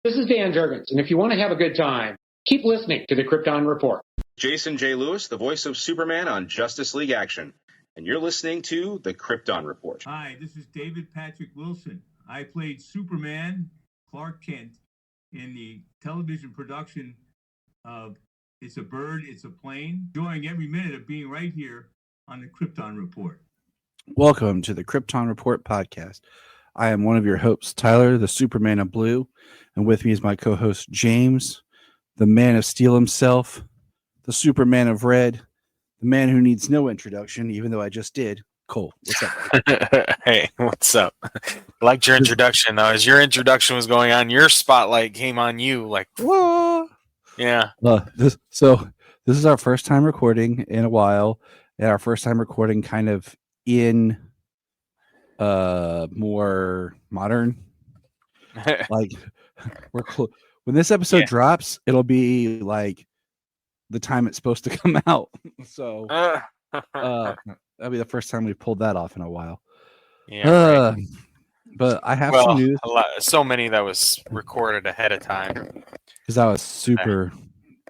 This is Dan Jurgens, and if you want to have a good time, keep listening to the Krypton Report. Jason J. Lewis, the voice of Superman on Justice League Action, and you're listening to the Krypton Report. Hi, this is David Patrick Wilson. I played Superman, Clark Kent, in the television production of It's a Bird, It's a Plane, enjoying every minute of being right here on the Krypton Report. Welcome to the Krypton Report podcast. I am one of your hosts, Tyler, the Superman of Blue, and with me is my co-host, James, the Man of Steel himself, the Superman of Red, the man who needs no introduction, even though I just did. Cole, what's up? Hey, what's up? I liked your introduction, though. As your introduction was going on, your spotlight came on you, like, whoa. Yeah. This is our first time recording in a while, and our first time recording kind of in more modern. Like, when this episode drops, it'll be like the time it's supposed to come out. So that'll be the first time we've pulled that off in a while. Yeah. Right. But I have some news. So many that was recorded ahead of time because I was super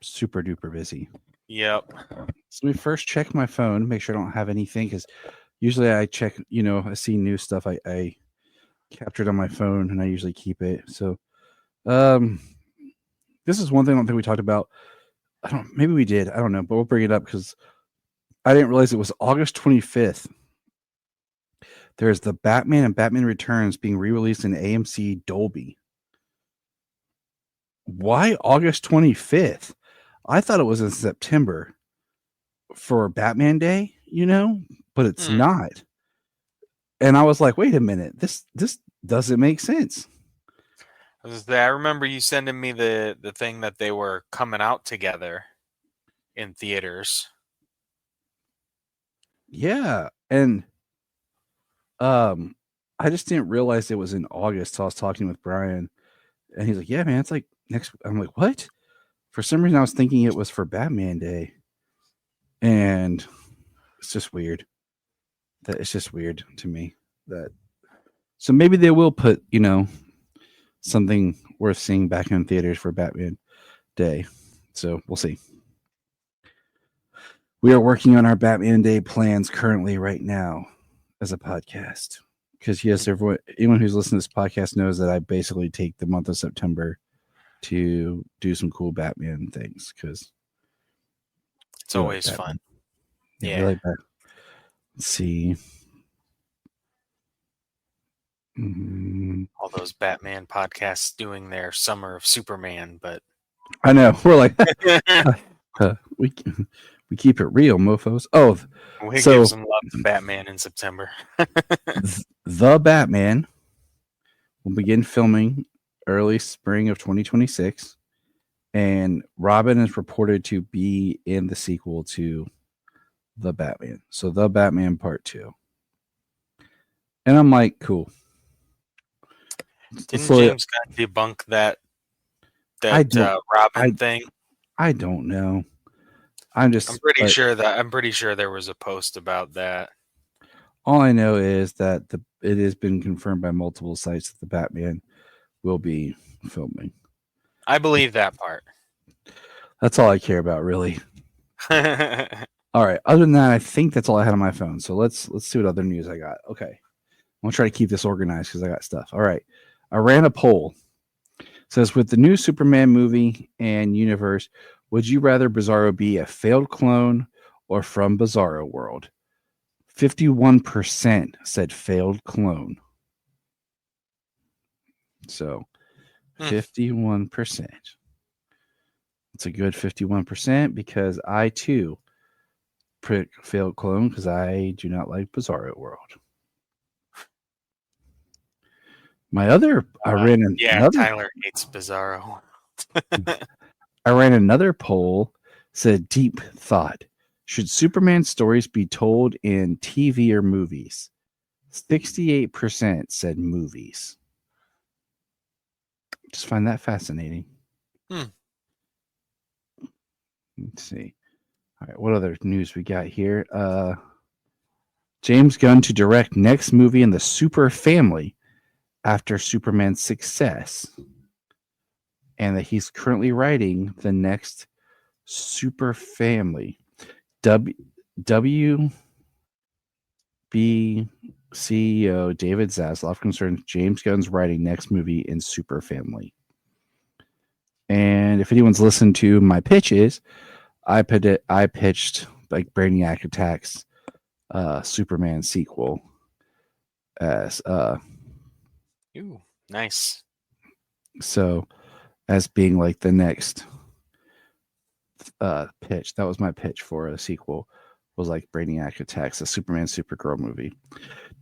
duper busy. Yep. So we first check my phone, make sure I don't have anything, because usually I check, I see new stuff I captured on my phone, and I usually keep it. So this is one thing I don't think we talked about. Maybe we did. I don't know, but we'll bring it up because I didn't realize it was August 25th. There's the Batman and Batman Returns being re-released in AMC Dolby. Why August 25th? I thought it was in September for Batman Day, but it's not. And I was like, wait a minute, this doesn't make sense. I remember you sending me the thing that they were coming out together in theaters. Yeah, and I just didn't realize it was in August. So I was talking with Brian, and he's like, "Yeah, man, it's like next." I'm like, "What?" For some reason, I was thinking it was for Batman Day, and it's just weird. It's just weird to me that. So maybe they will put, something worth seeing back in theaters for Batman Day. So we'll see. We are working on our Batman Day plans currently right now as a podcast. Because yes, anyone who's listening to this podcast knows that I basically take the month of September to do some cool Batman things. Because it's always fun. Yeah. Like that. Let's see. All those Batman podcasts doing their Summer of Superman, but I know we're like we keep it real, mofos. Oh, we give some love to Batman in September. The Batman will begin filming early spring of 2026, and Robin is reported to be in the sequel to The Batman. So The Batman Part 2. And I'm like, cool. Didn't James kind of debunk that Robin thing? I don't know. I'm pretty sure there was a post about that. All I know is that it has been confirmed by multiple sites that the Batman will be filming. I believe that part. That's all I care about, really. All right. Other than that, I think that's all I had on my phone. So let's see what other news I got. Okay. I'm gonna try to keep this organized because I got stuff. All right. I ran a poll. It says, with the new Superman movie and universe, would you rather Bizarro be a failed clone or from Bizarro World? 51% said failed clone. So 51%. It's a good 51% because I too pick failed clone because I do not like Bizarro World. Tyler hates Bizarro. I ran another poll, said deep thought. Should Superman stories be told in TV or movies? 68% said movies. Just find that fascinating. Let's see. All right, what other news we got here? James Gunn to direct next movie in the Super family after Superman's success. and that he's currently writing the next Super Family. WB CEO David Zaslav concerns James Gunn's writing next movie in Super Family. And if anyone's listened to my pitches, I pitched like Brainiac Attacks Superman sequel as Ooh, nice. so as being like the next pitch. That was my pitch for a sequel, was like Brainiac Attacks, a Superman Supergirl movie.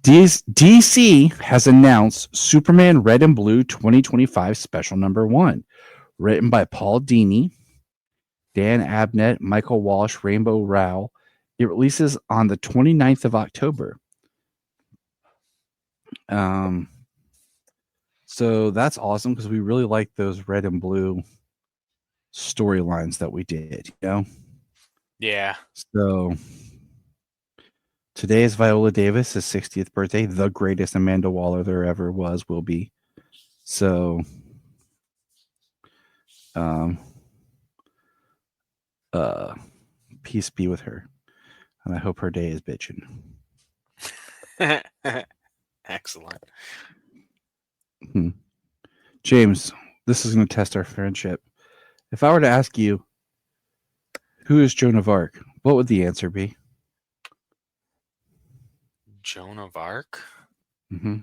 DC has announced Superman Red and Blue 2025 special number 1, written by Paul Dini, Dan Abnett, Michael Walsh, Rainbow Rowell. It releases on the 29th of October. So that's awesome because we really like those red and blue storylines that we did, you know? Yeah. So today is Viola Davis' 60th birthday, the greatest Amanda Waller there ever will be. So peace be with her. And I hope her day is bitchin'. Excellent. James, this is going to test our friendship. If I were to ask you, who is Joan of Arc, what would the answer be? Joan of Arc? Mm-hmm.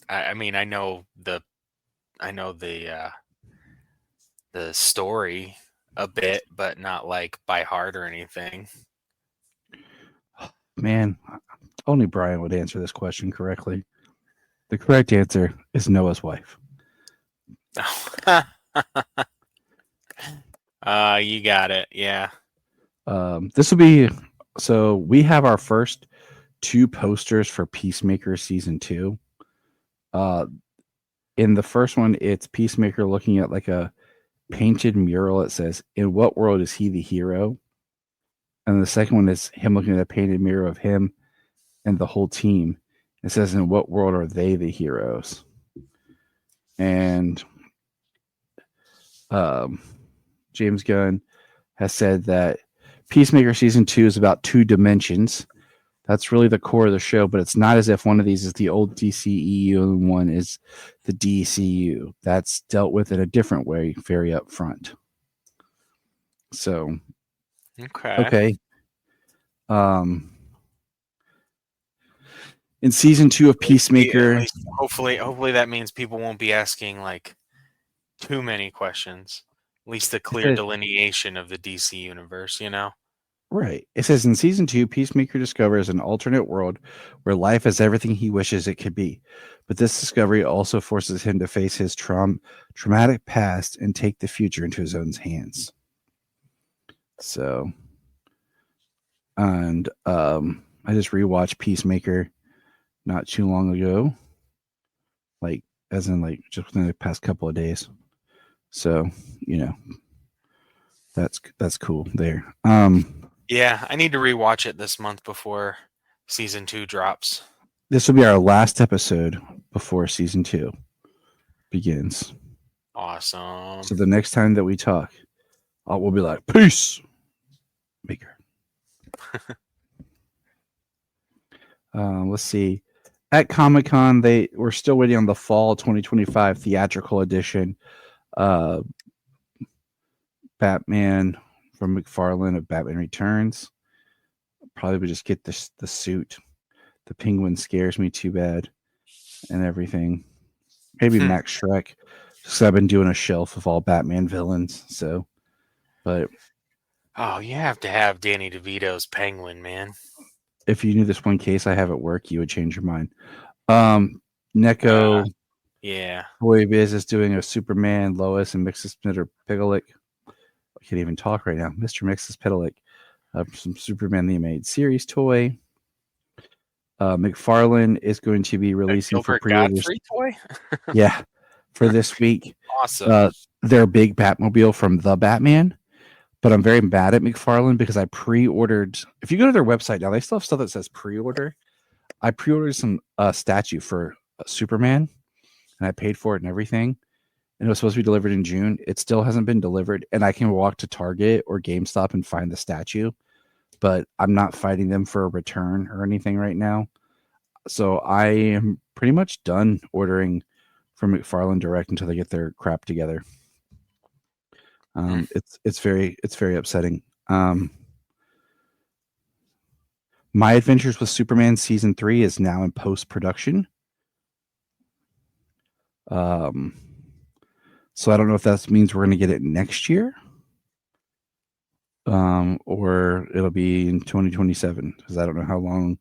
I mean, I know the story a bit, but not like by heart or anything. Man, only Brian would answer this question correctly. The correct answer is Noah's wife. You got it. Yeah. This will be, so we have our first 2 posters for Peacemaker season 2. In the first one, it's Peacemaker looking at like a painted mural. It says, "In what world is he the hero?" And the second one is him looking at a painted mirror of him and the whole team. It says, "In what world are they the heroes?" And James Gunn has said that Peacemaker season 2 is about 2 dimensions. That's really the core of the show, but it's not as if one of these is the old DCEU and one is the DCU. That's dealt with in a different way, very upfront. So, okay. In season 2 of Peacemaker, hopefully that means people won't be asking like too many questions. At least the clear delineation of the DC universe, you know? Right. It says in season 2, Peacemaker discovers an alternate world where life is everything he wishes it could be. But this discovery also forces him to face his traumatic past and take the future into his own hands. So, and I just rewatched Peacemaker not too long ago, like as in like just within the past couple of days. So, you know, that's cool there. Yeah, I need to rewatch it this month before season 2 drops. This will be our last episode before season 2 begins. Awesome. So the next time that we talk, we'll be like, "Peace, maker." Let's see. At Comic-Con, we're still waiting on the fall 2025 theatrical edition. Batman from McFarlane of Batman Returns. Probably would just get the suit. The Penguin scares me too bad, and everything. Maybe Max Schreck, because I've been doing a shelf of all Batman villains. So, but you have to have Danny DeVito's Penguin, man. If you knew this one case I have at work, you would change your mind. Neko, Boy Biz is doing a Superman, Lois, and Mixes Pitalik. I can't even talk right now. Mr. Mixes Pitalik, some Superman the Animated Series toy. McFarlane is going to be releasing for pre-orders. Toy? Yeah, for this week. Awesome. Their big Batmobile from The Batman. But I'm very mad at McFarlane because I pre-ordered. If you go to their website now, they still have stuff that says pre-order. I pre-ordered some statue for Superman, and I paid for it and everything. And it was supposed to be delivered in June. It still hasn't been delivered, and I can walk to Target or GameStop and find the statue, but I'm not fighting them for a return or anything right now. So I am pretty much done ordering from McFarlane Direct until they get their crap together. It's very upsetting. My Adventures with Superman season 3 is now in post production. So I don't know if that means we're going to get it next year, or it'll be in 2027, because I don't know how long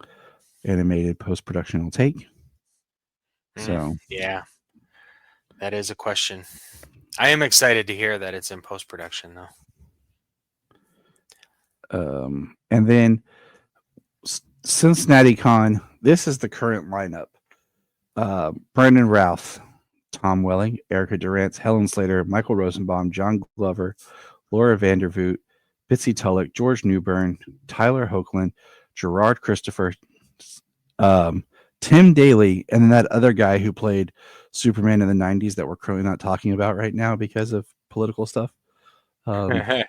animated post production will take. So yeah, that is a question. I am excited to hear that it's in post production, though. And then Cincinnati Con, this is the current lineup: Brandon Routh, Tom Welling, Erica Durant, Helen Slater, Michael Rosenbaum, John Glover, Laura Vandervoot, Bitsy Tulloch, George Newbern, Tyler Hoechlin, Gerard Christopher, Tim Daly, and then that other guy who played Superman in the 90s that we're currently not talking about right now because of political stuff. But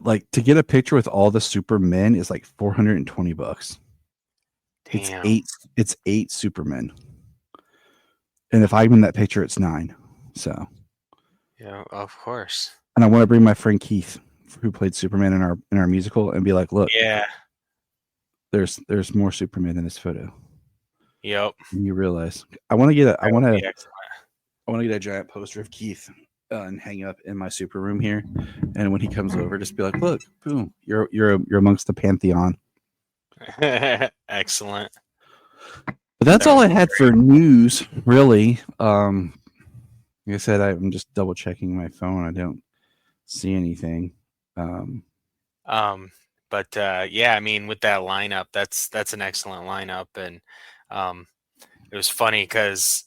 like, to get a picture with all the Supermen is like $420. Damn. It's eight Supermen. And if I'm in that picture, it's 9. So Yeah, of course. And I want to bring my friend Keith, who played Superman in our musical, and be like, look, yeah, there's more Superman in this photo. Yep. And you realize I want to get a giant poster of Keith and hang up in my super room here. And when he comes over, just be like, look, boom, you're amongst the pantheon. Excellent. But that's all I had for news, really. Like I said, I'm just double checking my phone. I don't see anything. But yeah, I mean, with that lineup, that's an excellent lineup, and it was funny because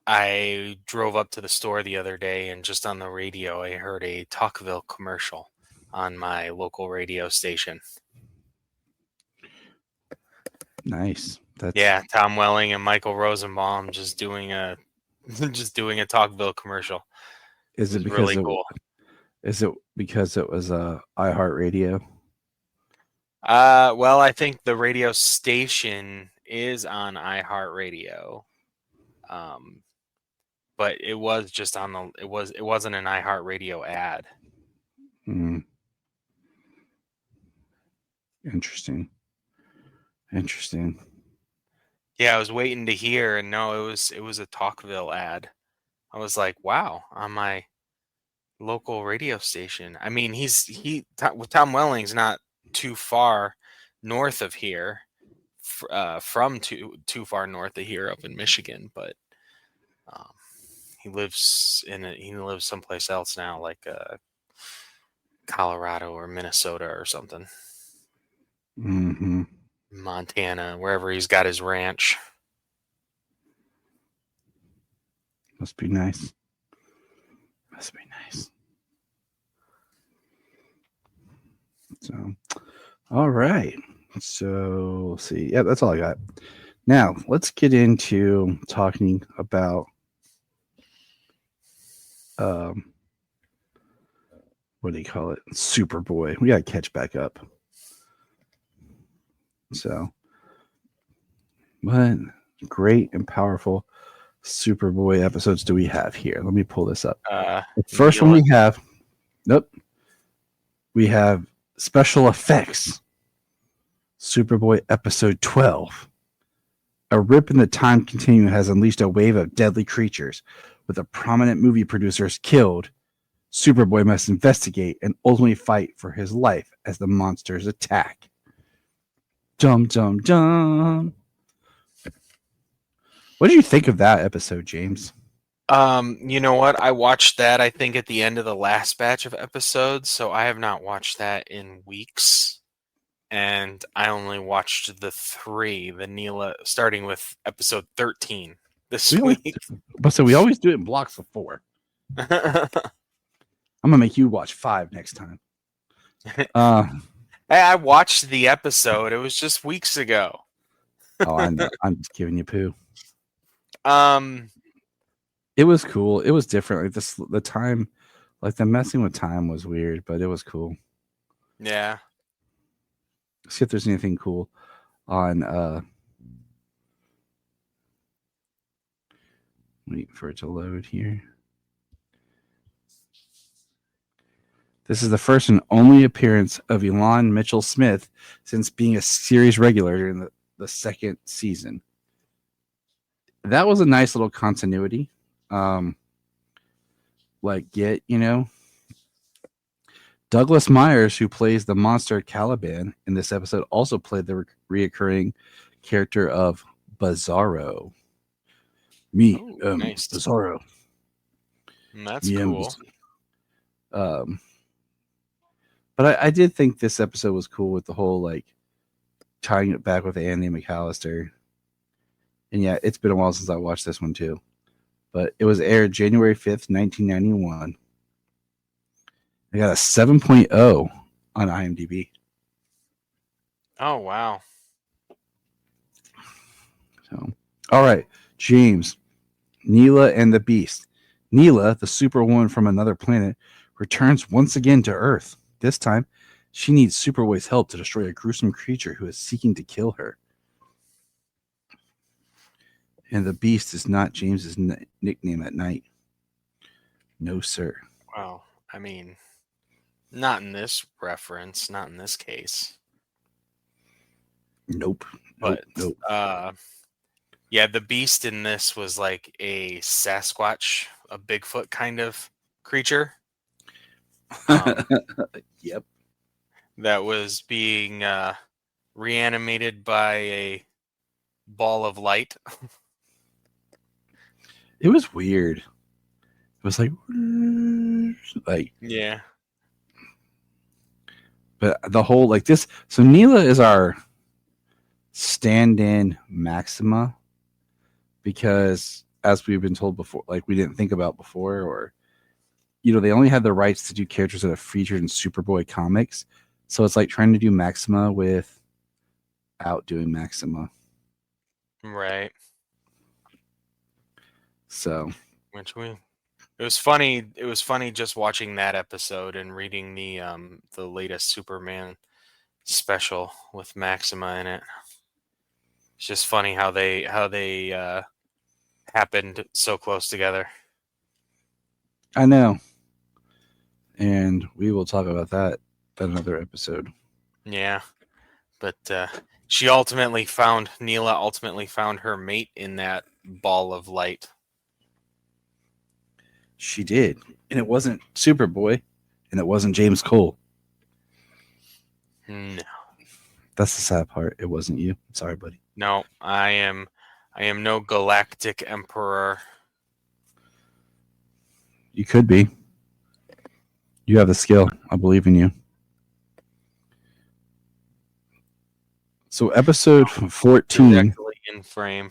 I drove up to the store the other day, and just on the radio, I heard a Talkville commercial on my local radio station. Nice. Yeah, Tom Welling and Michael Rosenbaum just doing a Talkville commercial. Is it because really cool? Is it because it was iHeartRadio? Well, I think the radio station is on iHeartRadio. But it was just on the it wasn't an iHeartRadio ad. Interesting. Yeah, I was waiting to hear, and no, it was a Talkville ad. I was like, wow, on my local radio station. I mean, Tom Welling's not too far north of here, from too far north of here up in Michigan, but he lives someplace else now, like Colorado or Minnesota or something. Mm-hmm. Montana, wherever he's got his ranch. Must be nice. So, all right. So, let's see. Yeah, that's all I got. Now, let's get into talking about what do you call it? Superboy. We got to catch back up. So, what great and powerful Superboy episodes do we have here? Let me pull this up. The first one we have, we have special effects. Superboy episode 12. A rip in the time continuum has unleashed a wave of deadly creatures. With a prominent movie producers killed, Superboy must investigate and ultimately fight for his life as the monsters attack. Dum dum dum. What did you think of that episode, James? You know what? I watched that, I think, at the end of the last batch of episodes, so I have not watched that in weeks. And I only watched the 3, the Neela, starting with episode 13 this week. So we always do it in blocks of 4. I'm gonna make you watch 5 next time. I watched the episode. It was just weeks ago. Oh, I know. I'm just giving you poo. It was cool. It was different. Like the time, like the messing with time was weird, but it was cool. Yeah. Let's see if there's anything cool on wait for it to load here. This is the first and only appearance of Elon Mitchell Smith since being a series regular during the second season. That was a nice little continuity. Douglas Myers, who plays the monster Caliban in this episode, also played the reoccurring character of Bizarro. Nice. Bizarro. That's cool. But I did think this episode was cool with the whole like tying it back with Andy McAllister. And yeah, it's been a while since I watched this one too. But it was aired January 5th, 1991. I got a 7.0 on IMDb. Oh, wow. So, all right, James, Neela and the Beast. Neela, the superwoman from another planet, returns once again to Earth. This time, she needs Superboy's help to destroy a gruesome creature who is seeking to kill her. And the Beast is not James's nickname at night. No, sir. Wow. I mean, not in this reference, not in this case. Nope. But nope. yeah, the Beast in this was like a Sasquatch, a Bigfoot kind of creature. Yep. That was being reanimated by a ball of light. It was weird. It was like yeah. But the whole like this. So Neela is our stand-in Maxima because, as we've been told before, like we didn't think about before, or they only had the rights to do characters that are featured in Superboy comics. So it's like trying to do Maxima without doing Maxima. Right. So, it was funny. It was funny just watching that episode and reading the latest Superman special with Maxima in it. It's just funny how they happened so close together. I know. And we will talk about that in another episode. Yeah. But Neela ultimately found her mate in that ball of light. She did. And it wasn't Superboy, and it wasn't James Cole. No. That's the sad part. It wasn't you. Sorry, buddy. No, I am no galactic emperor. You could be. You have the skill. I believe in you. So episode 14. Directly in frame.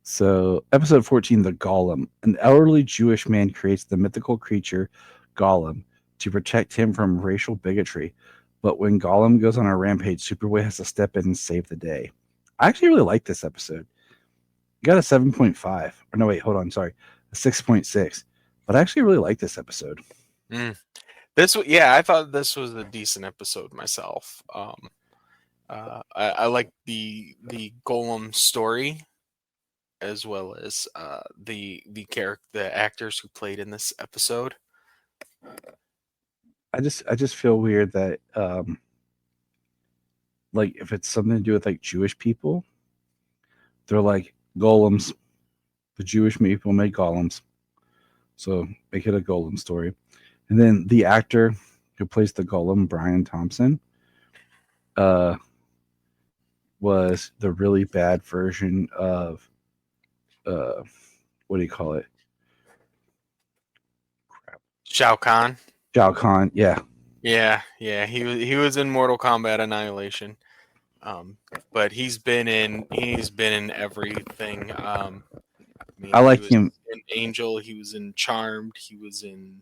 So episode 14, the Golem. An elderly Jewish man creates the mythical creature Golem to protect him from racial bigotry. But when Golem goes on a rampage, Superboy has to step in and save the day. I actually really like this episode. I got a 7.5. Or no, wait, hold on. Sorry. A 6.6. But I actually really like this episode. I thought this was a decent episode myself. I like the Golem story, as well as the actors who played in this episode. I just feel weird that like if it's something to do with like Jewish people, they're like golems. The Jewish people made golems, so make it a golem story. And then the actor who plays the golem, Brian Thompson, was the really bad version of what do you call it? Crap. Shao Kahn. Shao Kahn, yeah. Yeah, he was in Mortal Kombat Annihilation. But he's been in everything. I like him in Angel, he was in Charmed, he was in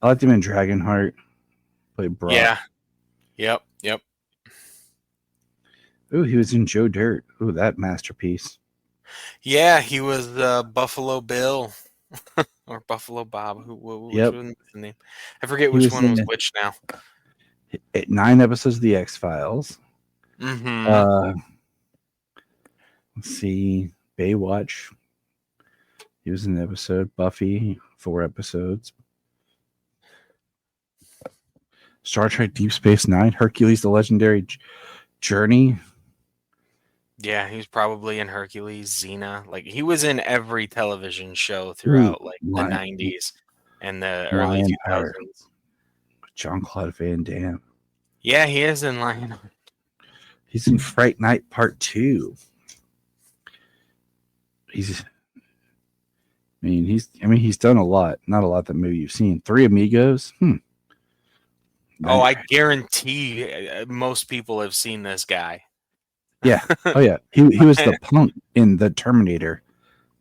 I liked him in Dragonheart. Played Brock. Yeah. Yep. Ooh, he was in Joe Dirt. Ooh, that masterpiece. Yeah, he was Buffalo Bill or Buffalo Bob. Which Yep. one was the name? I forget He which was one in was it. which now. 9 episodes of The X-Files. Mm-hmm. Let's see. Baywatch. He was in an episode. Buffy, 4 episodes. Star Trek Deep Space Nine. Hercules, the Legendary Journey. Yeah, he was probably in Hercules, Xena. Like he was in every television show throughout the 90s and the early Lion 2000s. Power. Jean-Claude Van Damme. Yeah, he is in Lionheart. He's in Fright Night Part 2. He's done a lot. Not a lot that maybe you've seen. Three Amigos. Oh, I guarantee most people have seen this guy. Yeah. Oh, yeah. He was the punk in the Terminator.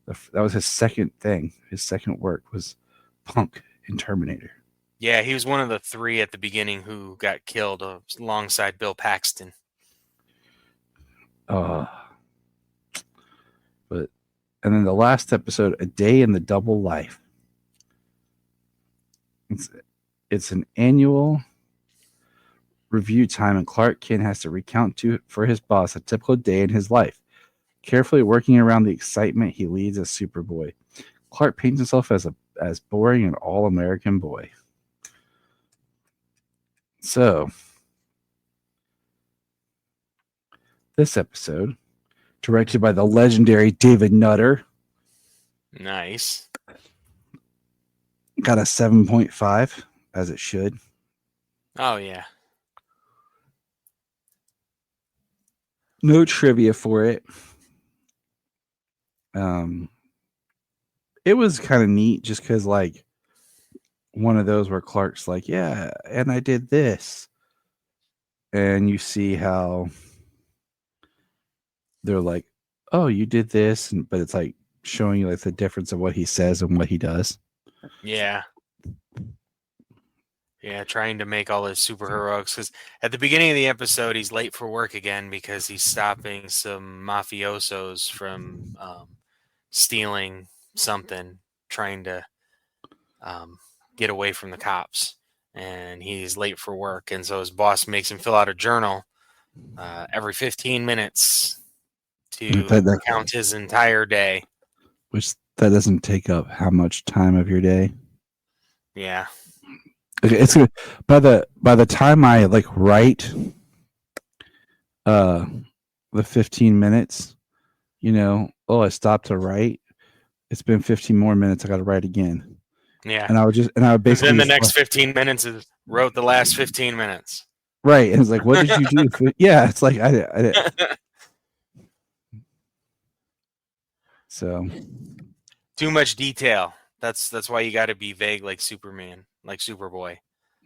That was his second thing. His second work was punk in Terminator. Yeah, he was one of the 3 at the beginning who got killed alongside Bill Paxton. And then the last episode, A Day in the Double Life. It's an annual review time, and Clark Kent has to recount for his boss a typical day in his life, carefully working around the excitement he leads as Superboy. Clark paints himself as boring and all-American boy. So, this episode, directed by the legendary David Nutter, Nice. got a 7.5, as it should. Oh, yeah. No trivia for it. It was kind of neat just because, like, one of those where Clark's like, yeah, and I did this. And you see how they're like, oh, you did this. But it's like showing you like the difference of what he says and what he does. Yeah. Yeah, trying to make all his super heroics. Because at the beginning of the episode, he's late for work again because he's stopping some mafiosos from stealing something, trying to get away from the cops. And he's late for work. And so his boss makes him fill out a journal every 15 minutes to count his entire day. Which that doesn't take up how much time of your day. Yeah. It's by the time I like write the 15 minutes, I stopped to write. It's been 15 more minutes. I got to write again. Yeah. And I would basically. And then the next 15 minutes is wrote the last 15 minutes. Right. And it's like, what did you do? Yeah. It's like, I did. So. Too much detail. That's why you got to be vague like Superman, like Superboy.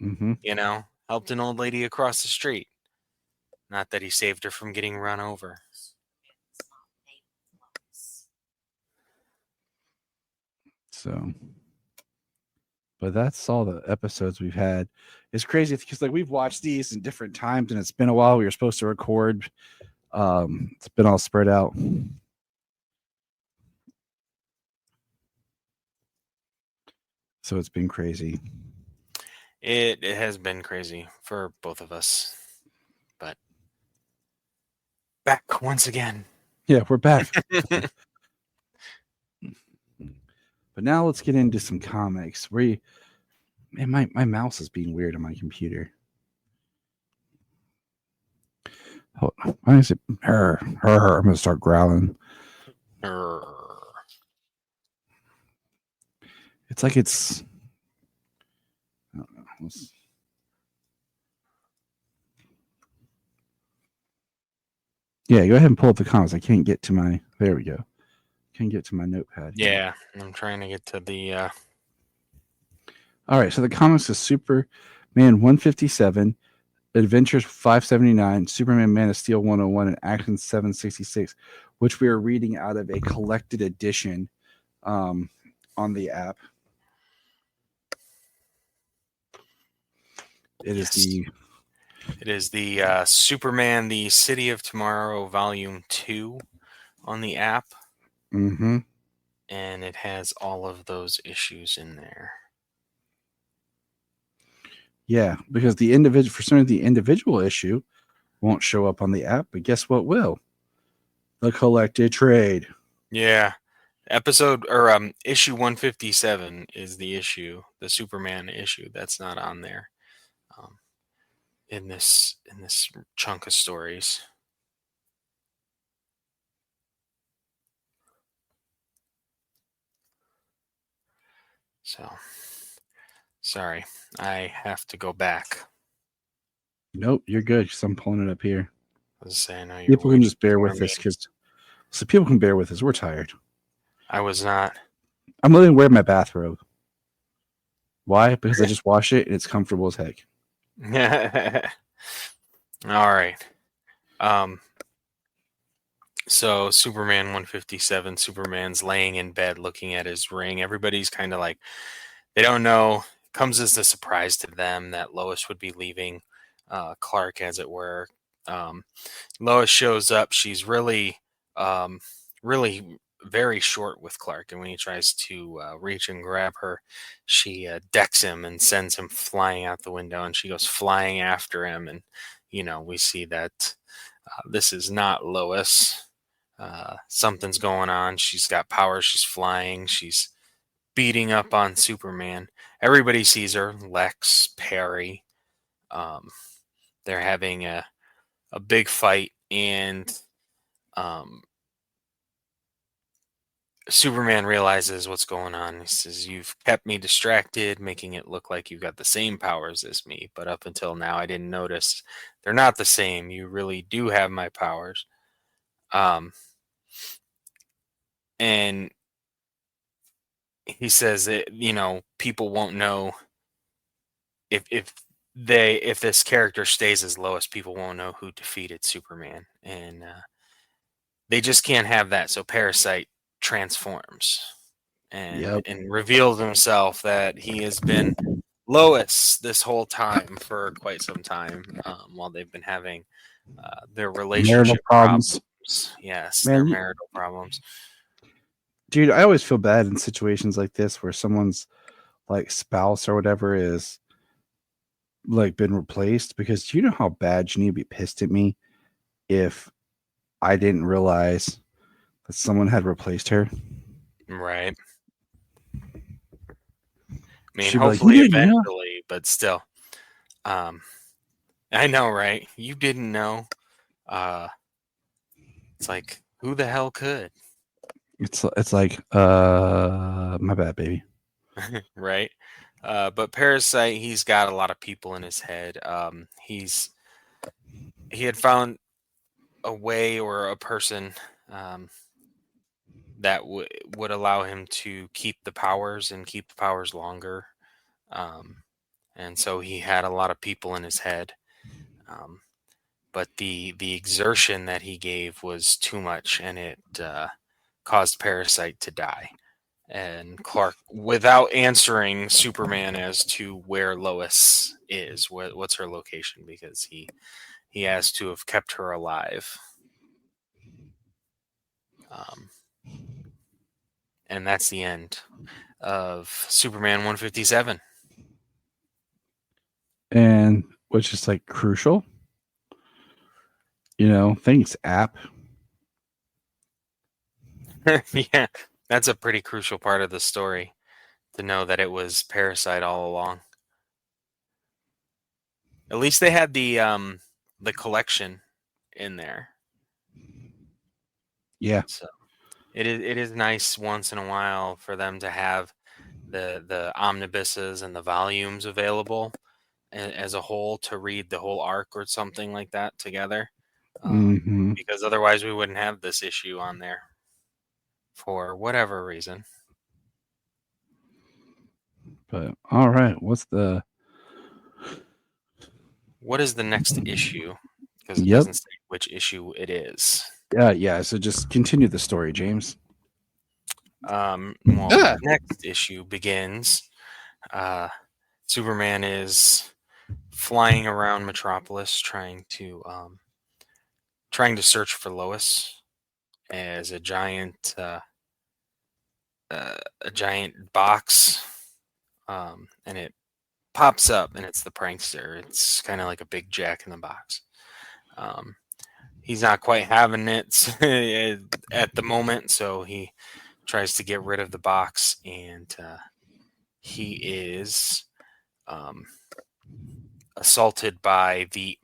Mm-hmm. Helped an old lady across the street. Not that he saved her from getting run over. So, but that's all the episodes we've had. It's crazy because like we've watched these in different times, and it's been a while. We were supposed to record. It's been all spread out. So it's been crazy. It has been crazy for both of us. But back once again. Yeah, we're back. But now let's get into some comics. My mouse is being weird on my computer. Hold on. Why is it? I'm gonna start growling. It's like it's. I don't know. Yeah, go ahead and pull up the comments. I can't get to my. There we go. Can't get to my notepad. Yeah, I'm trying to get to the. All right, so the comics is Superman 157, Adventures 579, Superman Man of Steel 101, and Action 766, which we are reading out of a collected edition on the app. It is Yes. It is the Superman, the City of Tomorrow, Volume 2 on the app, Mm-hmm. and it has all of those issues in there. Yeah, because the individual, for some reason, the individual issue won't show up on the app, but guess what will? The collected trade. Yeah. Issue 157 is the issue, the Superman issue that's not on there. In this chunk of stories. So sorry, I have to go back. Nope, you're good because I'm pulling it up here. I was saying, I know People you're can waiting just bear for with me. this because so people can bear with us. We're tired. I was not. I'm literally wearing my bathrobe. Why? Because I just wash it and it's comfortable as heck. All right. So Superman 157, Superman's laying in bed looking at his ring. Everybody's kind of like, they don't know. It comes as a surprise to them that Lois would be leaving Clark, as it were. Lois shows up. She's really, really very short with Clark, and when he tries to reach and grab her, she decks him and sends him flying out the window, and she goes flying after him. And we see that this is not Lois. Something's going on. She's got powers. She's flying. She's beating up on Superman. Everybody sees her. Lex, Perry. They're having a big fight, and Superman realizes what's going on. He says, "You've kept me distracted, making it look like you've got the same powers as me. But up until now, I didn't notice. They're not the same. You really do have my powers." And he says that people won't know if this character stays as Lois, people won't know who defeated Superman, and they just can't have that. So Parasite transforms and reveals himself that he has been Lois this whole time for quite some time, while they've been having their relationship problems. Yes, Man, their marital problems. Dude, I always feel bad in situations like this where someone's like spouse or whatever is like been replaced, because do you know how bad you need to be pissed at me if I didn't realize that someone had replaced her? Right. I mean, She'd be like, hopefully "You didn't know?" eventually, but still. I know, right? You didn't know. It's like, who the hell could? It's like, my bad, baby. Right? But Parasite, he's got a lot of people in his head. He had found a way or a person that would allow him to keep the powers and keep the powers longer. And so he had a lot of people in his head. But the exertion that he gave was too much, and it caused Parasite to die. And Clark, without answering Superman as to where Lois is, what's her location, because he has to have kept her alive. And that's the end of Superman 157. And which is like crucial. Thanks, app. Yeah, that's a pretty crucial part of the story, to know that it was Parasite all along. At least they had the collection in there. Yeah. So it is nice once in a while for them to have the omnibuses and the volumes available as a whole, to read the whole arc or something like that together. Because otherwise we wouldn't have this issue on there for whatever reason. But all right, what is the next issue? Because it doesn't say which issue it is. Yeah, so just continue the story, James. The next issue begins. Superman is flying around Metropolis trying to search for Lois as a giant box, and it pops up, and it's the prankster. It's kind of like a big Jack in the Box. He's not quite having it at the moment, so he tries to get rid of the box, and he is assaulted by the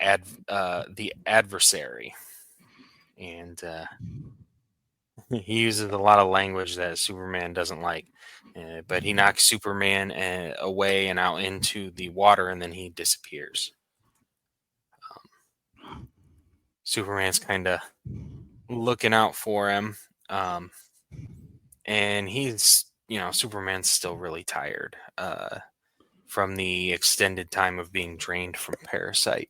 adversary, and he uses a lot of language that Superman doesn't like. But he knocks Superman away and out into the water, and then he disappears. Superman's kind of looking out for him, and he's, Superman's still really tired from the extended time of being drained from Parasite.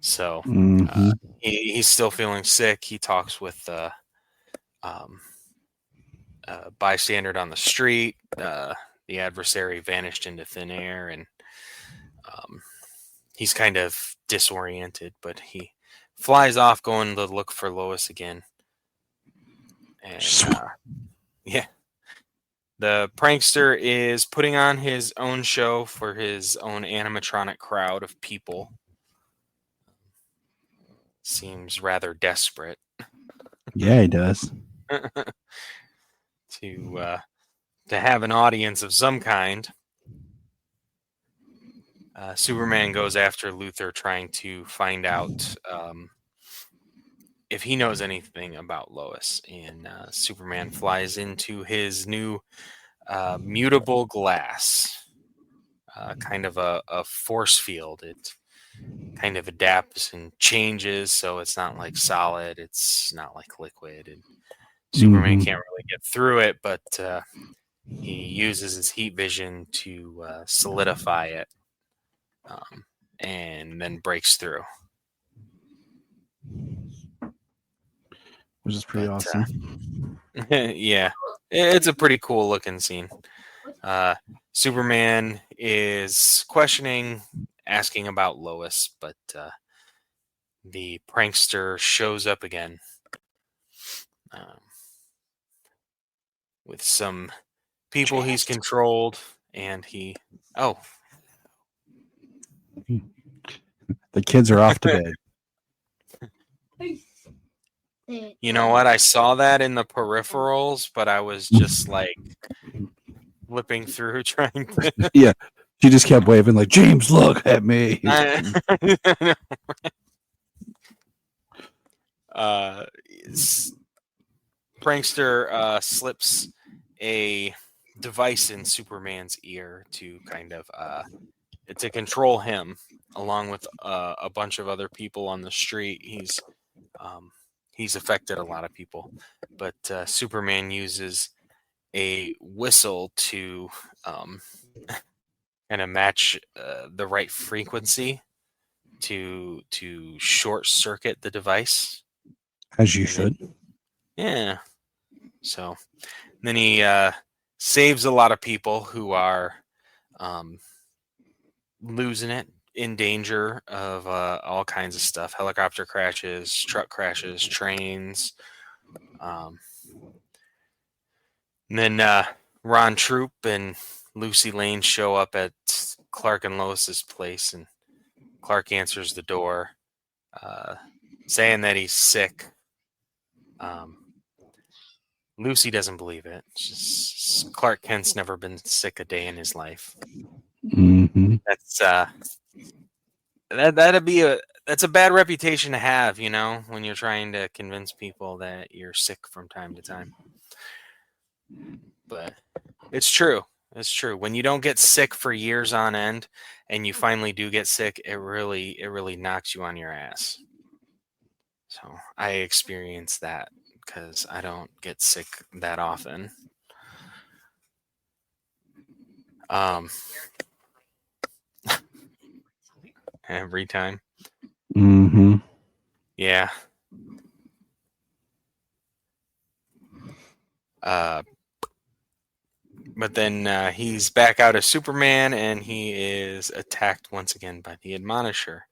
So he's still feeling sick. He talks with a bystander on the street. The adversary vanished into thin air, and he's kind of disoriented, but he flies off going to look for Lois again. And the prankster is putting on his own show for his own animatronic crowd of people. Seems rather desperate. Yeah, he does. to have an audience of some kind. Superman goes after Luthor, trying to find out if he knows anything about Lois. And Superman flies into his new mutable glass, kind of a force field. It kind of adapts and changes, so it's not like solid, it's not like liquid. And Superman can't really get through it, but he uses his heat vision to solidify it, and then breaks through. Which is pretty awesome. Yeah, it's a pretty cool looking scene. Superman is questioning, asking about Lois, but the prankster shows up again with some people he's controlled, and the kids are off to bed. You know what? I saw that in the peripherals, but I was just like flipping through trying to. Yeah, she just kept waving like, James, look at me. Prankster slips a device in Superman's ear to kind of to control him, along with a bunch of other people on the street. He's affected a lot of people, but Superman uses a whistle to kind of match the right frequency to short circuit the device. As you should. Yeah. So then he saves a lot of people who are losing it, in danger of all kinds of stuff. Helicopter crashes, truck crashes, trains. And then Ron Troop and Lucy Lane show up at Clark and Lois's place, and Clark answers the door, saying that he's sick. Lucy doesn't believe it. Clark Kent's never been sick a day in his life. Mm-hmm. That's a bad reputation to have, when you're trying to convince people that you're sick from time to time. But it's true. It's true. When you don't get sick for years on end, and you finally do get sick, it really knocks you on your ass. So I experience that because I don't get sick that often. Every time. Mm-hmm. Yeah. But then he's back out as Superman, and he is attacked once again by the Admonisher.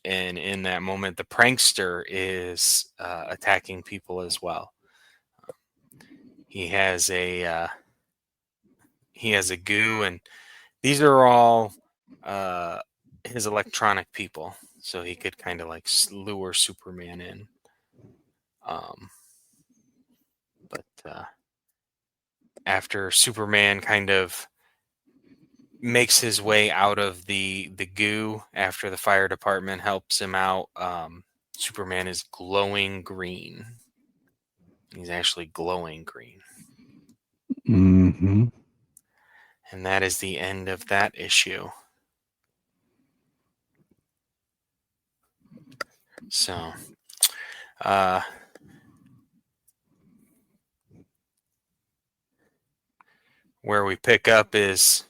And in that moment, the prankster is attacking people as well. He has a goo, and these are all his electronic people, so he could kind of like lure Superman in. But after Superman kind of makes his way out of the goo, after the fire department helps him out, Superman is glowing green. He's actually glowing green. Mm-hmm. And that is the end of that issue. So, where we pick up is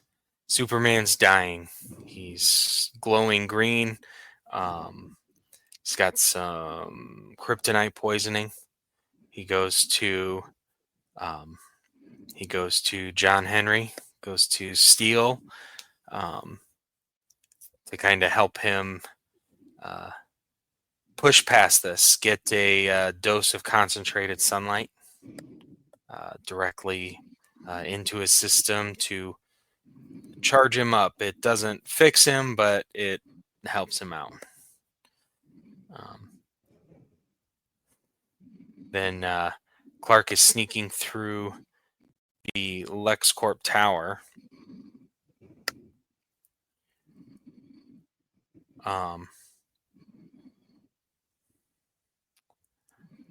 Superman's dying. He's glowing green. He's got some kryptonite poisoning. He goes to John Henry, goes to Steel, to kind of help him push past this, get a dose of concentrated sunlight directly into his system to charge him up. It doesn't fix him, but it helps him out. Then Clark is sneaking through the LexCorp tower.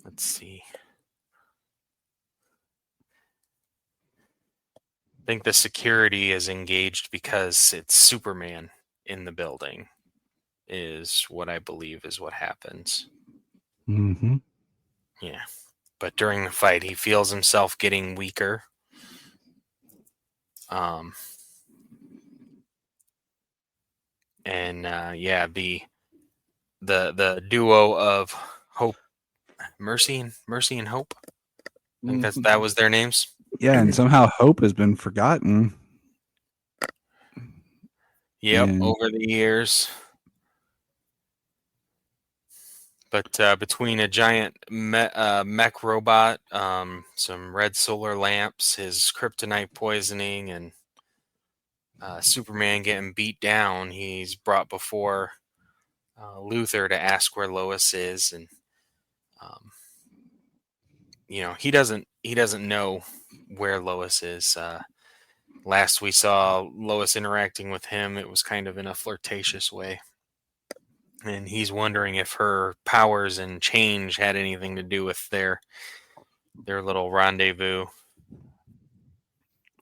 Let's see. I think the security is engaged because it's Superman in the building, is what I believe is what happens. Mm-hmm. Yeah. But during the fight, he feels himself getting weaker. The duo of Hope, Mercy and Hope. I think that was their names. Yeah, and somehow Hope has been forgotten. Yep, over the years. But between a giant mech robot, some red solar lamps, his kryptonite poisoning, and Superman getting beat down, he's brought before Luther to ask where Lois is, and he doesn't know where Lois is. Last we saw Lois interacting with him, it was kind of in a flirtatious way. And he's wondering if her powers and change had anything to do with their little rendezvous.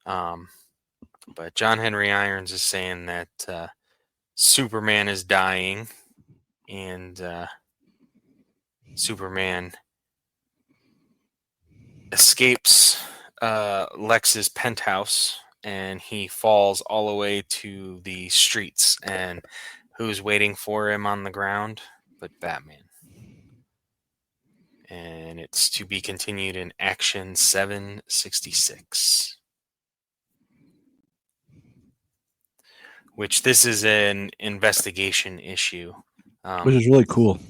But John Henry Irons is saying that Superman is dying, and Superman escapes Lex's penthouse, and he falls all the way to the streets. And who's waiting for him on the ground but Batman? And it's to be continued in Action 766. Which this is an investigation issue. Which is really cool.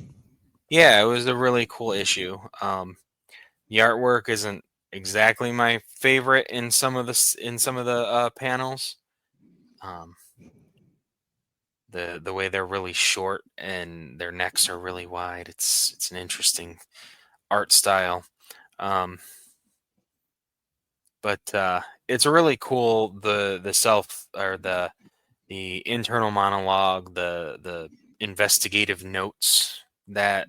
Yeah, it was a really cool issue. The artwork isn't exactly my favorite in some of the panels. The way they're really short and their necks are really wide. It's an interesting art style. But it's really cool, the internal monologue, the investigative notes that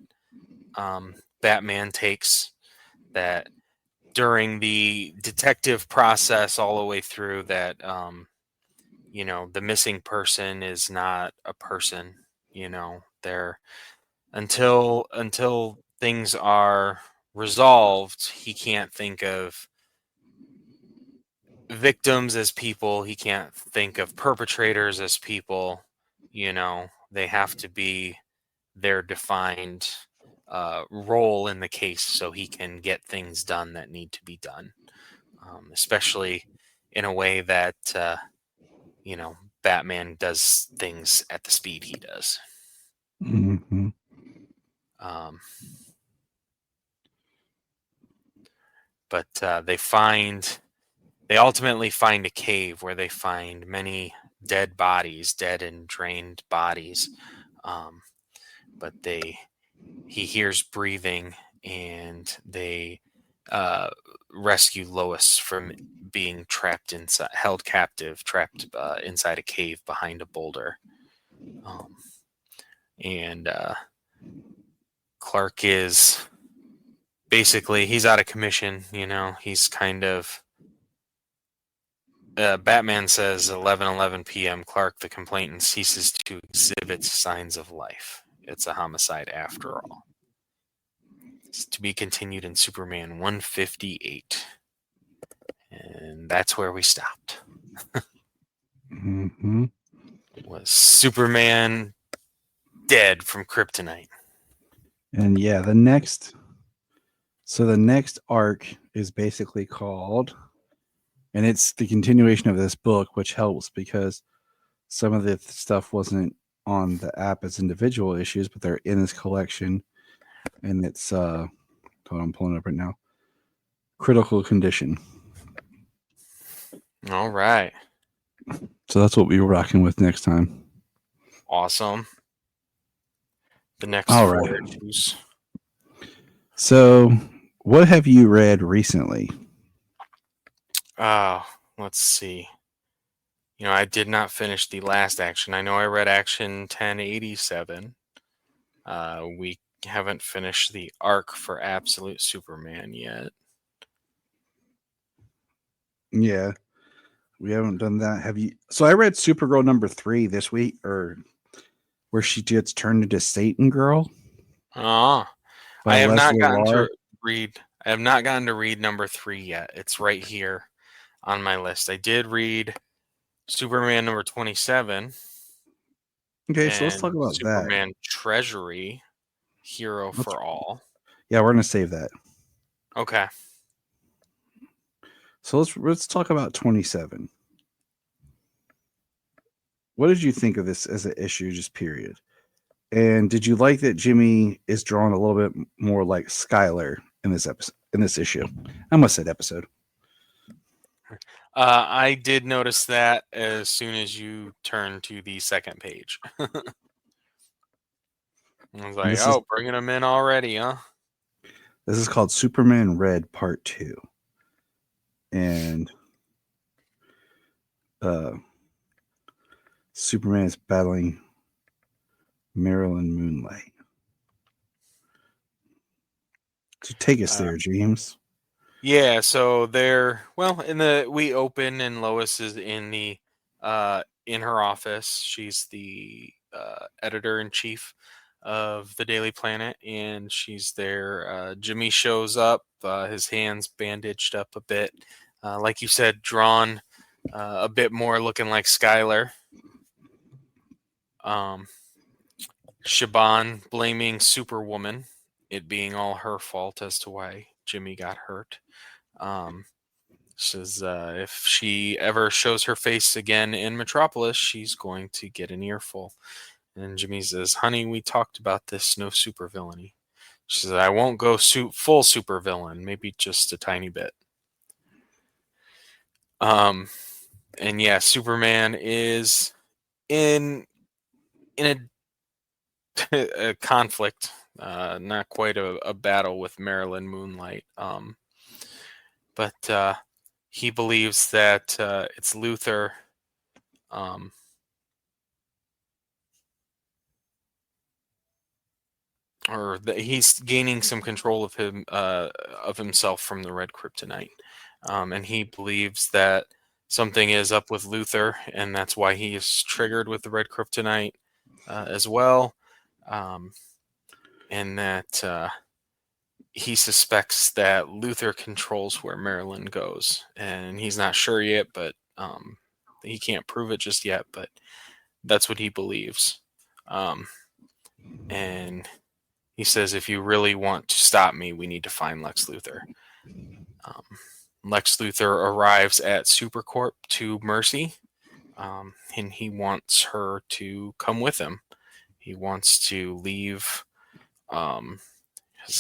Batman takes, that during the detective process all the way through, that the missing person is not a person. They're until things are resolved, he can't think of victims as people. He can't think of perpetrators as people. They have to be their defined role in the case so he can get things done that need to be done. especially in a way that Batman does things at the speed he does. Mm-hmm. But they ultimately find a cave where they find many dead and drained bodies. But he hears breathing, and they rescue Lois from being held captive, trapped inside a cave behind a boulder. And Clark is basically, he's out of commission. He's kind of. Batman says 11:11 p.m. Clark, the complainant, ceases to exhibit signs of life. It's a homicide after all. It's to be continued in Superman 158. And that's where we stopped. Mm-hmm. Was Superman dead from kryptonite? And yeah, the next arc is basically called, and it's the continuation of this book, which helps because some of the stuff wasn't on the app as individual issues, but they're in this collection. And it's hold on, I'm pulling it up right now. Critical Condition. All right. So that's what we were rocking with next time. Awesome. The next All 4 right. issues. So, what have you read recently? Let's see. I did not finish the last action. I know I read Action 1087. We haven't finished the arc for Absolute Superman yet. Yeah, we haven't done that. Have you? So I read Supergirl number 3 this week, or where she gets turned into Satan Girl. I by have not Leslie gotten Larr. to read. I have not gotten to read number 3 yet. It's right here on my list. I did read Superman number 27. Okay, so let's talk about Superman Treasury, Hero for All. Yeah, we're gonna save that. Okay. So let's talk about 27. What did you think of this as an issue, just period? And did you like that Jimmy is drawn a little bit more like Skylar in this episode, in this issue? I almost said episode. I did notice that as soon as you turn to the second page. I was like, bringing him in already, huh? This is called Superman Red Part 2. And Superman is battling Marilyn Moonlight. So take us there, James. Yeah, so we open and Lois is in her office. She's the editor-in-chief of the Daily Planet, and she's there. Jimmy shows up, his hands bandaged up a bit. Like you said, drawn a bit more looking like Skylar. Shaban blaming Superwoman, it being all her fault as to why Jimmy got hurt. Says if she ever shows her face again in Metropolis, she's going to get an earful. And Jimmy says, honey, we talked about this, no supervillainy. She says, I won't go full supervillain, maybe just a tiny bit. And yeah, Superman is in a conflict, not quite a battle with Marilyn Moonlight. But he believes that it's Luthor. Or that he's gaining some control of himself from the red kryptonite, and he believes that something is up with Luthor, and that's why he is triggered with the red kryptonite as well, and that he suspects that Luthor controls where Marilyn goes, and he's not sure yet, but he can't prove it just yet, but that's what he believes. And he says, if you really want to stop me, we need to find Lex Luthor. Lex Luthor arrives at Supercorp to Mercy, and he wants her to come with him. He wants to leave.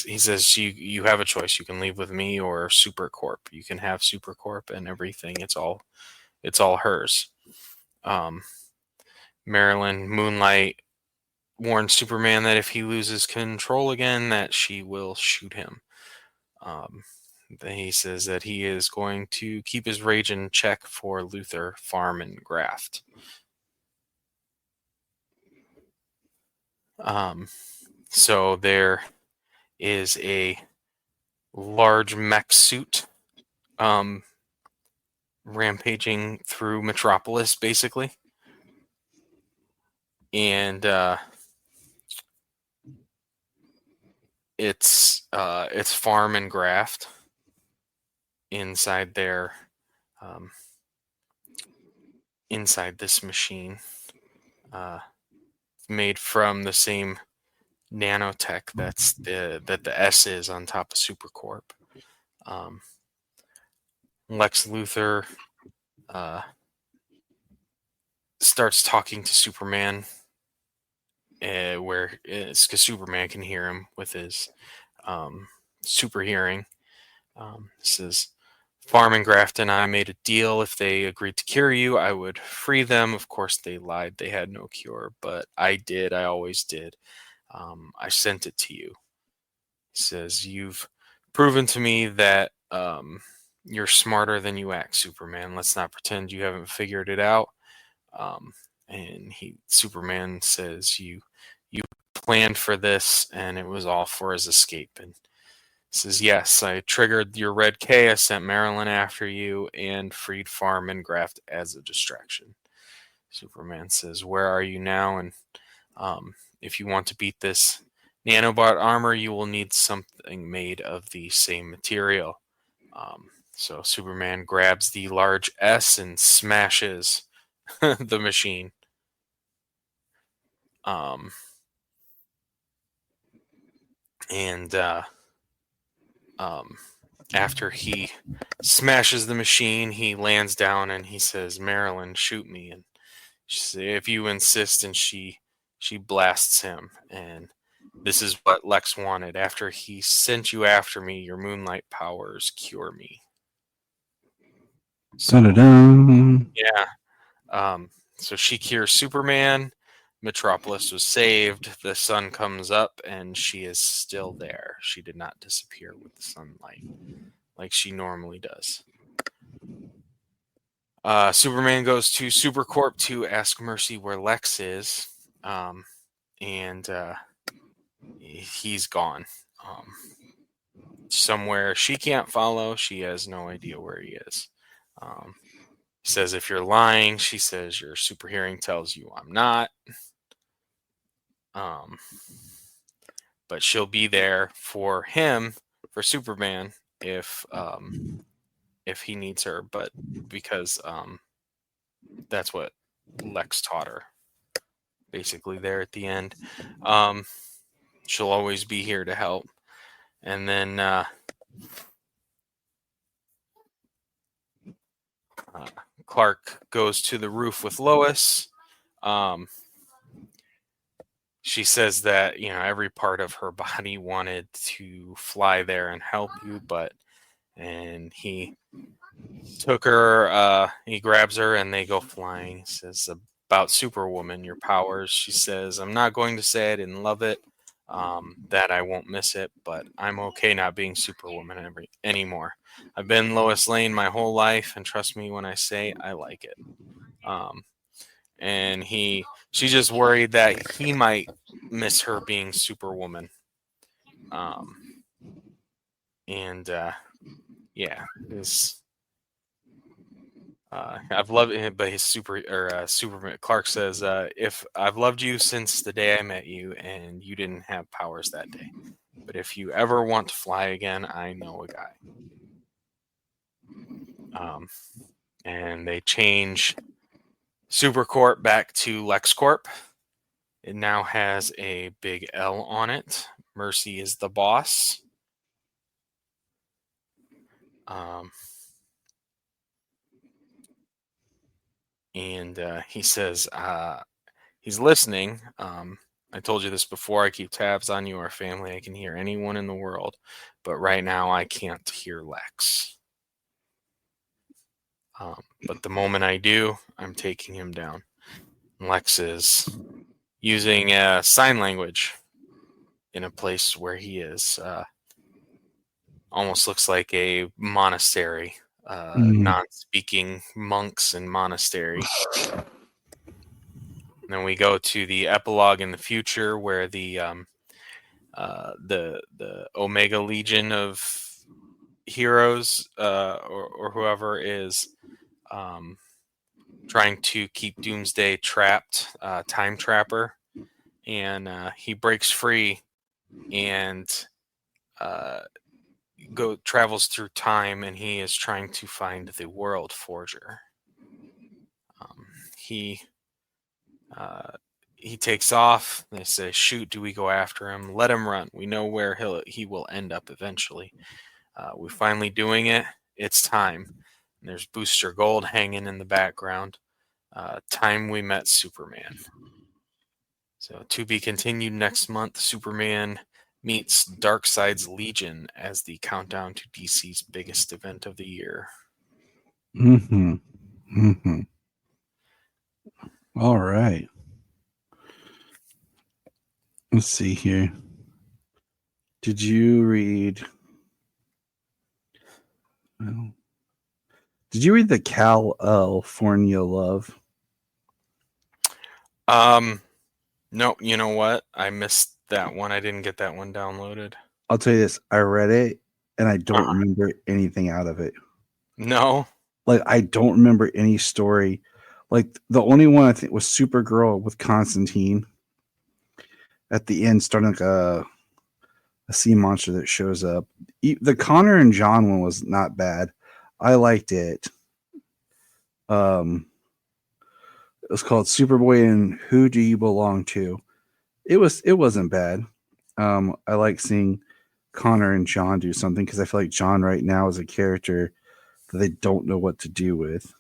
He says, you have a choice. You can leave with me or Supercorp. You can have Supercorp and everything. It's all hers. Marilyn Moonlight warns Superman that if he loses control again, that she will shoot him. He says that he is going to keep his rage in check for Luthor, Farm, and Graft. So there is a large mech suit rampaging through Metropolis, basically. And it's Farm and Graft inside there, inside this machine, made from the same nanotech that the S is on top of Supercorp. Lex Luthor starts talking to Superman, where it's because Superman can hear him with his super hearing. Says, Farm and Graft and I made a deal. If they agreed to cure you, I would free them. Of course, they lied. They had no cure, but I did. I always did. I sent it to you. He says, you've proven to me that you're smarter than you act, Superman. Let's not pretend you haven't figured it out. And Superman says, you planned for this, and it was all for his escape. And says, yes, I triggered your red K. I sent Marilyn after you and freed Farm and Graft as a distraction. Superman says, where are you now? And if you want to beat this nanobot armor, you will need something made of the same material. So Superman grabs the large S and smashes the machine. After he smashes the machine, he lands down and he says, Marilyn, shoot me. And she says, if you insist, and she blasts him. And this is what Lex wanted. After he sent you after me, your moonlight powers cure me. So, yeah. So she cures Superman. Metropolis was saved. The sun comes up, and she is still there. She did not disappear with the sunlight like she normally does. Superman goes to Supercorp to ask Mercy where Lex is, and he's gone. Somewhere she can't follow. She has no idea where he is. He says, if you're lying, she says, your super hearing tells you I'm not. But she'll be there for him, for Superman, if he needs her, but because that's what Lex taught her, basically there at the end. She'll always be here to help. And then Clark goes to the roof with Lois. She says that, every part of her body wanted to fly there and help you, and he took her, he grabs her, and they go flying. He says about Superwoman, your powers. She says, I'm not going to say I didn't love it, that I won't miss it, but I'm okay not being Superwoman anymore. I've been Lois Lane my whole life, and trust me when I say I like it. And she's just worried that he might miss her being Superwoman. I've loved him, but Superman Clark says, if I've loved you since the day I met you, and you didn't have powers that day, but if you ever want to fly again, I know a guy. And they change Supercorp back to LexCorp. It now has a big L on it. Mercy is the boss. and he says he's listening. I told you this before. I keep tabs on you, our family. I can hear anyone in the world, but right now I can't hear Lex. But the moment I do, I'm taking him down. Lex is using sign language in a place where he is. Almost looks like a monastery, non-speaking monks and monastery. And then we go to the epilogue in the future where the Omega Legion of heroes or whoever is trying to keep Doomsday trapped, Time Trapper, and he breaks free and travels through time, and he is trying to find the World Forger. He takes off. They say, "Shoot! Do we go after him? Let him run. We know where he will end up eventually." We're finally doing it. It's time. And there's Booster Gold hanging in the background. Time we met Superman. So to be continued next month. Superman meets Darkseid's Legion as the countdown to DC's biggest event of the year. All right. Let's see here. Did you read? Well, did you read the California Love? No, you know what? I missed that one. I didn't get that one downloaded. I'll tell you this. I read it and I don't remember anything out of it. No. Like, I don't remember any story. Like, the only one I think was Supergirl with Constantine at the end, starting like a sea monster that shows up. The Connor and John one was not bad. I liked it. It was called Superboy and Who Do You Belong To? It wasn't bad. I like seeing Connor and John do something because I feel like John right now is a character that they don't know what to do with.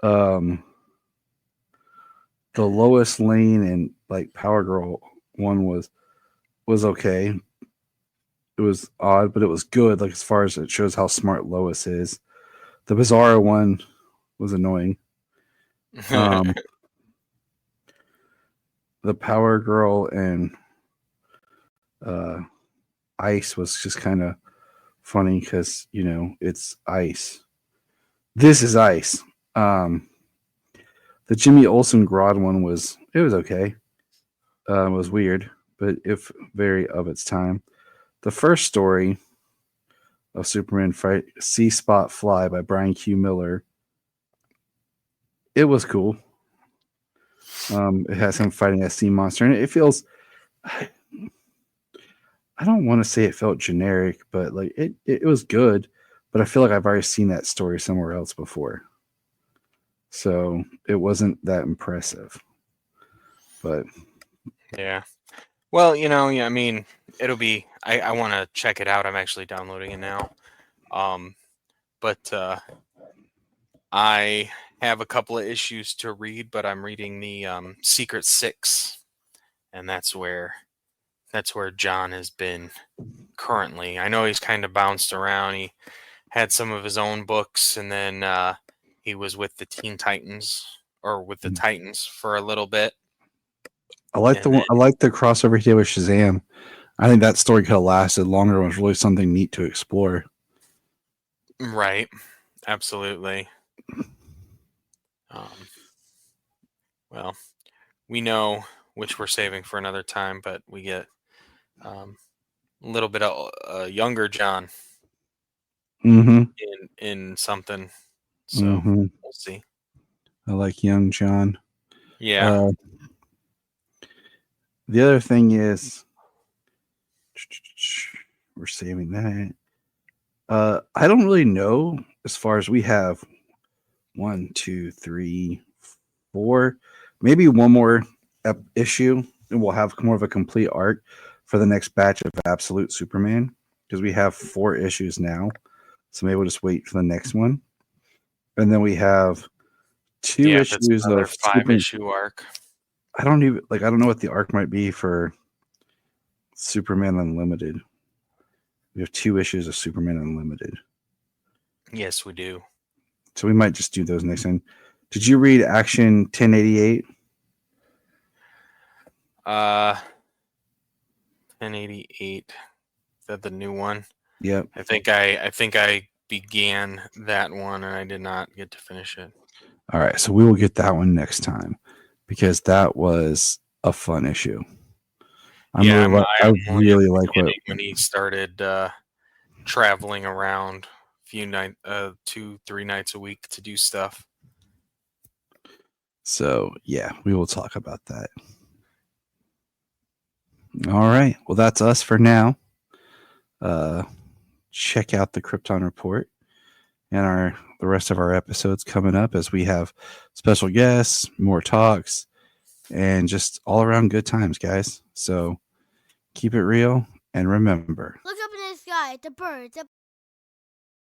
The Lois Lane and like Power Girl one was okay. It was odd, but it was good. Like, as far as it shows how smart Lois is. The Bizarro one was annoying. The Power Girl and Ice was just kind of funny because, you know, it's Ice. This is Ice. The Jimmy Olsen Grodd one was okay. It was weird, but if very of its time. The first story of Superman fight Sea Spot Fly by Brian Q. Miller. It was cool. It has him fighting a sea monster, and it feels. I don't want to say it felt generic, but like it was good. But I feel like I've already seen that story somewhere else before, so it wasn't that impressive. But yeah, well, you know, yeah, I mean, it'll be. I want to check it out. I'm actually downloading it now. But I have a couple of issues to read, but I'm reading the Secret Six, and that's where John has been currently. I know he's kind of bounced around. He had some of his own books, and then he was with the Teen Titans or with the Titans for a little bit. I like I like the crossover he did with Shazam. I think that story could have lasted longer. It was really something neat to explore. Right. Absolutely. Well, we know which we're saving for another time, but we get a little bit of younger John in something. So we'll see. I like young John. Yeah. The other thing is, we're saving that. I don't really know as far as we have 1, 2, 3, 4, maybe one more issue, and we'll have more of a complete arc for the next batch of Absolute Superman because we have 4 issues now. So maybe we'll just wait for the next one. And then we have 2 Yeah, if it's issues another of Superman. 5-issue arc. I don't know what the arc might be for Superman Unlimited. We have 2 issues of Superman Unlimited. Yes, we do. So we might just do those next time. Did you read Action 1088? 1088. Is that the new one? Yep. I think I began that one and I did not get to finish it. All right, so we will get that one next time because that was a fun issue. I really like what when he started traveling around 2-3 nights a week to do stuff. So yeah, we will talk about that. All right, well that's us for now. Check out the Krypton Report and the rest of our episodes coming up as we have special guests, more talks, and just all around good times, guys. So keep it real and remember. Look up in the sky, the birds,